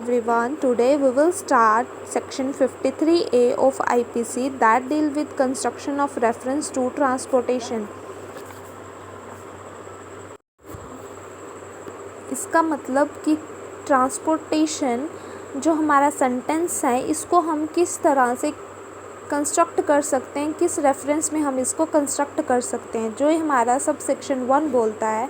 everyone. Today we will start section 53A of IPC that deal with construction of reference to transportation. इसका मतलब कि transportation जो हमारा sentence है इसको हम किस तरह से कंस्ट्रक्ट कर सकते हैं, किस रेफरेंस में हम इसको कंस्ट्रक्ट कर सकते हैं। जो हमारा सब सेक्शन 1 बोलता है,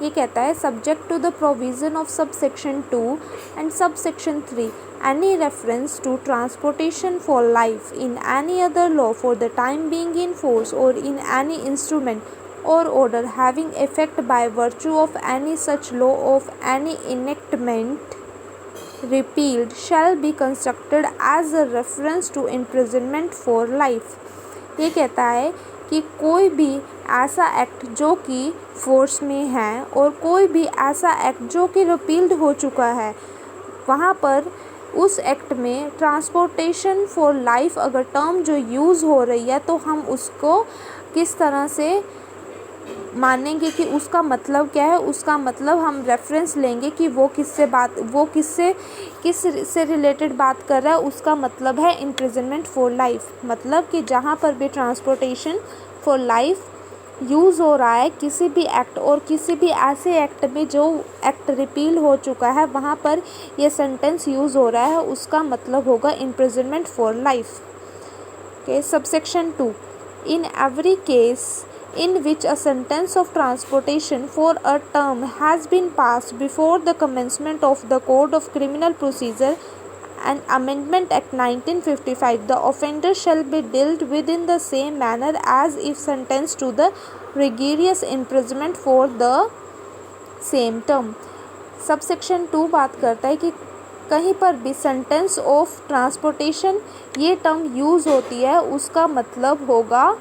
ये कहता है subject to the provision of sub section 2 and sub section 3 any reference to transportation for life in any other law for the time being in force और in any instrument or order having effect by virtue of any such law of any enactment repealed shall be constructed as a reference to imprisonment for life। ये कहता है कि कोई भी ऐसा act जो कि फोर्स में है और कोई भी ऐसा एक्ट जो कि रिपील्ड हो चुका है, वहाँ पर उस एक्ट में ट्रांसपोर्टेशन फॉर लाइफ अगर टर्म जो यूज़ हो रही है तो हम उसको किस तरह से मानेंगे कि उसका मतलब क्या है। उसका मतलब हम रेफरेंस लेंगे कि वो किस से रिलेटेड बात कर रहा है। उसका मतलब है इम्प्रिजनमेंट फॉर लाइफ, मतलब कि जहाँ पर भी ट्रांसपोर्टेशन फॉर लाइफ यूज़ हो रहा है किसी भी एक्ट और किसी भी ऐसे एक्ट में जो एक्ट रिपील हो चुका है, वहाँ पर ये सेंटेंस यूज़ हो रहा है, उसका मतलब होगा imprisonment for life. Okay, subsection 2 in every case in which a sentence of transportation for a term has been passed before the commencement of the Code of Criminal Procedure and Amendment Act 1955, the offender shall be dealt with in the same manner as if sentenced to the rigorous imprisonment for the same term। Subsection 2 बात करता है कि कहीं पर भी sentence of transportation ये term use होती है, उसका मतलब होगा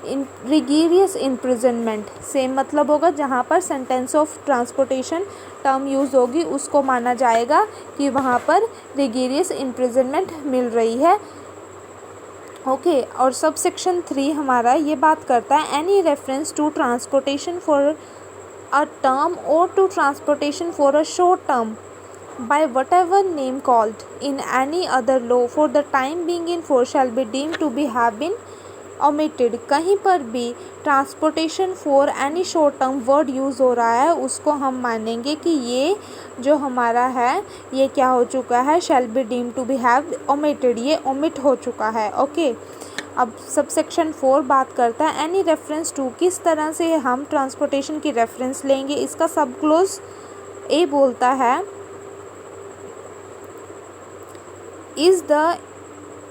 रिगोरियस इम्प्रिजनमेंट। सेम मतलब होगा, जहाँ पर sentence of transportation term use होगी उसको माना जाएगा कि वहाँ पर रिगोरियस इम्प्रिजनमेंट मिल रही है। ओके, और सब सेक्शन 3 हमारा ये बात करता है any reference to transportation for a term और to transportation for a short term by whatever name called in any other law for the time being in force shall be deemed to be have been omitted। कहीं पर भी transportation for any short term word use हो रहा है उसको हम मानेंगे कि ये जो हमारा है ये क्या हो चुका है, shall be deemed to be have omitted, ये ओमिट हो चुका है। ओके, अब सबसेक्शन 4 बात करता है एनी रेफरेंस टू, किस तरह से हम ट्रांसपोर्टेशन की रेफरेंस लेंगे। इसका सब क्लोज ए बोलता है is the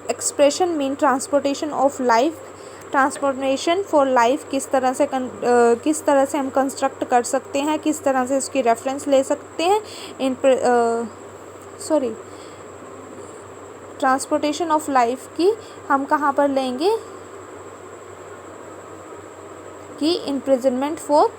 expression mean transportation of life. Transportation for life किस तरह से हम कंस्ट्रक्ट कर सकते हैं, किस तरह से उसकी रेफरेंस ले सकते हैं। ट्रांसपोर्टेशन ऑफ लाइफ की हम कहाँ पर लेंगे कि इम्प्रिजनमेंट फॉर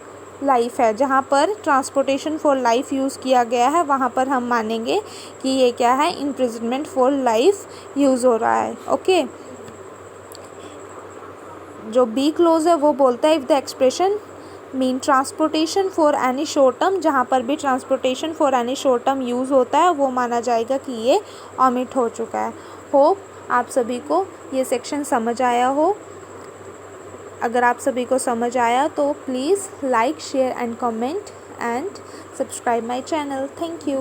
लाइफ है, जहाँ पर ट्रांसपोर्टेशन फॉर लाइफ यूज़ किया गया है वहाँ पर हम मानेंगे कि ये क्या है, इम्प्रिजनमेंट फॉर लाइफ यूज़ हो रहा है। ओके, जो बी क्लोज है वो बोलता है if the expression mean transportation for any short term, जहाँ पर भी transportation for any short term use होता है वो माना जाएगा कि ये ओमिट हो चुका है। होप आप सभी को ये सेक्शन समझ आया हो। अगर आप सभी को समझ आया तो please like, share and comment and subscribe my channel. Thank you.